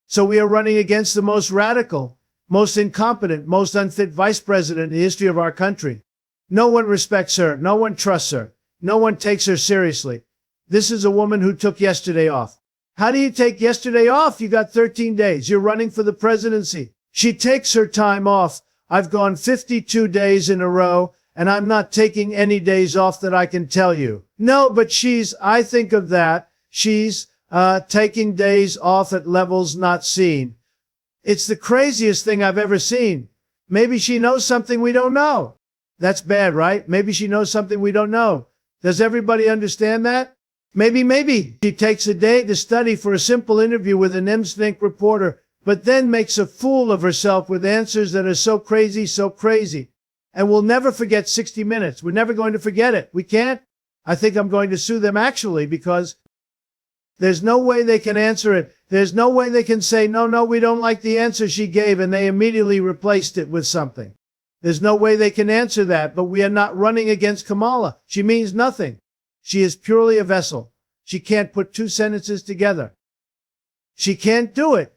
So we are running against the most radical, most incompetent, most unfit vice president in the history of our country. No one respects her. No one trusts her. No one takes her seriously. This is a woman who took yesterday off. How do you take yesterday off? You got 13 days. You're running for the presidency. She takes her time off. I've gone 52 days in a row, and I'm not taking any days off that I can tell you. No, but I think of that. She's taking days off at levels not seen. It's the craziest thing I've ever seen. Maybe she knows something we don't know. That's bad, right? Maybe she knows something we don't know. Does everybody understand that? Maybe she takes a day to study for a simple interview with an Instinct reporter, but then makes a fool of herself with answers that are so crazy. And we'll never forget 60 Minutes. We're never going to forget it. We can't. I think I'm going to sue them actually, because there's no way they can answer it. There's no way they can say, no, we don't like the answer she gave, and they immediately replaced it with something. There's no way they can answer that, but we are not running against Kamala. She means nothing. She is purely a vessel. She can't put two sentences together. She can't do it.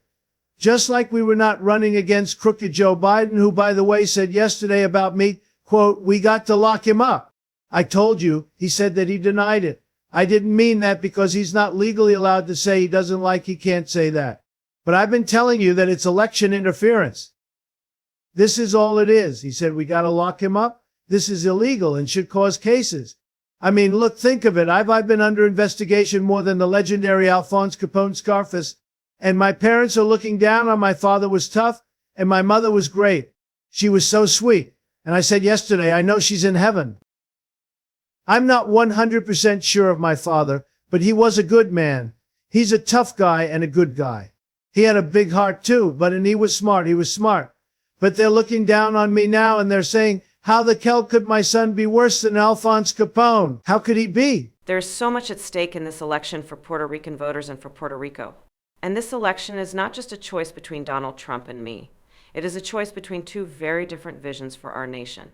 Just like we were not running against crooked Joe Biden, who, by the way, said yesterday about me, quote, "We got to lock him up." I told you, he said that he denied it. I didn't mean that, because he's not legally allowed to say he can't say that. But I've been telling you that it's election interference. This is all it is. He said, we got to lock him up. This is illegal and should cause cases. I mean, look, think of it. I've been under investigation more than the legendary Alphonse Capone Scarface. And my parents are looking down on my father was tough and my mother was great. She was so sweet. And I said yesterday, I know she's in heaven. I'm not 100% sure of my father, but he was a good man. He's a tough guy and a good guy. He had a big heart too, and he was smart. But they're looking down on me now and they're saying, how the hell could my son be worse than Alphonse Capone? How could he be? There's so much at stake in this election for Puerto Rican voters and for Puerto Rico. And this election is not just a choice between Donald Trump and me. It is a choice between two very different visions for our nation.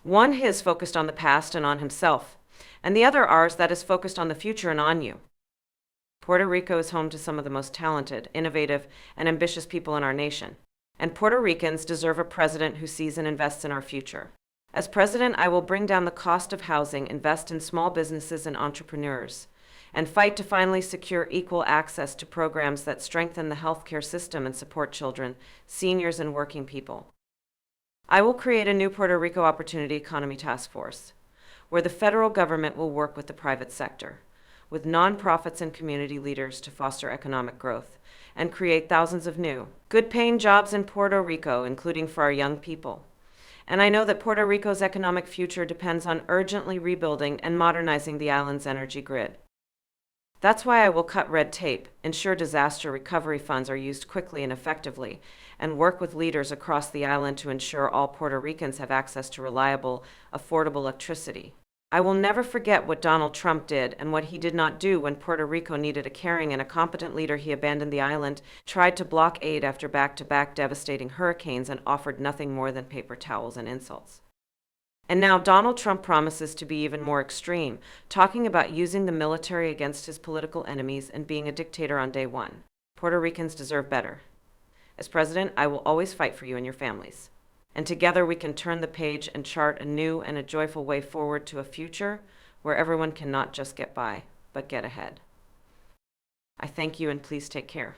One, his, focused on the past and on himself, and the other, ours, that is focused on the future and on you. Puerto Rico is home to some of the most talented, innovative, and ambitious people in our nation. And Puerto Ricans deserve a president who sees and invests in our future. As president, I will bring down the cost of housing, invest in small businesses and entrepreneurs, and fight to finally secure equal access to programs that strengthen the healthcare system and support children, seniors, and working people. I will create a new Puerto Rico Opportunity Economy Task Force, where the federal government will work with the private sector, with nonprofits and community leaders to foster economic growth and create thousands of new, good-paying jobs in Puerto Rico, including for our young people. And I know that Puerto Rico's economic future depends on urgently rebuilding and modernizing the island's energy grid. That's why I will cut red tape, ensure disaster recovery funds are used quickly and effectively, and work with leaders across the island to ensure all Puerto Ricans have access to reliable, affordable electricity. I will never forget what Donald Trump did and what he did not do when Puerto Rico needed a caring and a competent leader. He abandoned the island, tried to block aid after back-to-back devastating hurricanes, and offered nothing more than paper towels and insults. And now Donald Trump promises to be even more extreme, talking about using the military against his political enemies and being a dictator on day one. Puerto Ricans deserve better. As president, I will always fight for you and your families. And together we can turn the page and chart a new and a joyful way forward to a future where everyone can not just get by, but get ahead. I thank you, and please take care.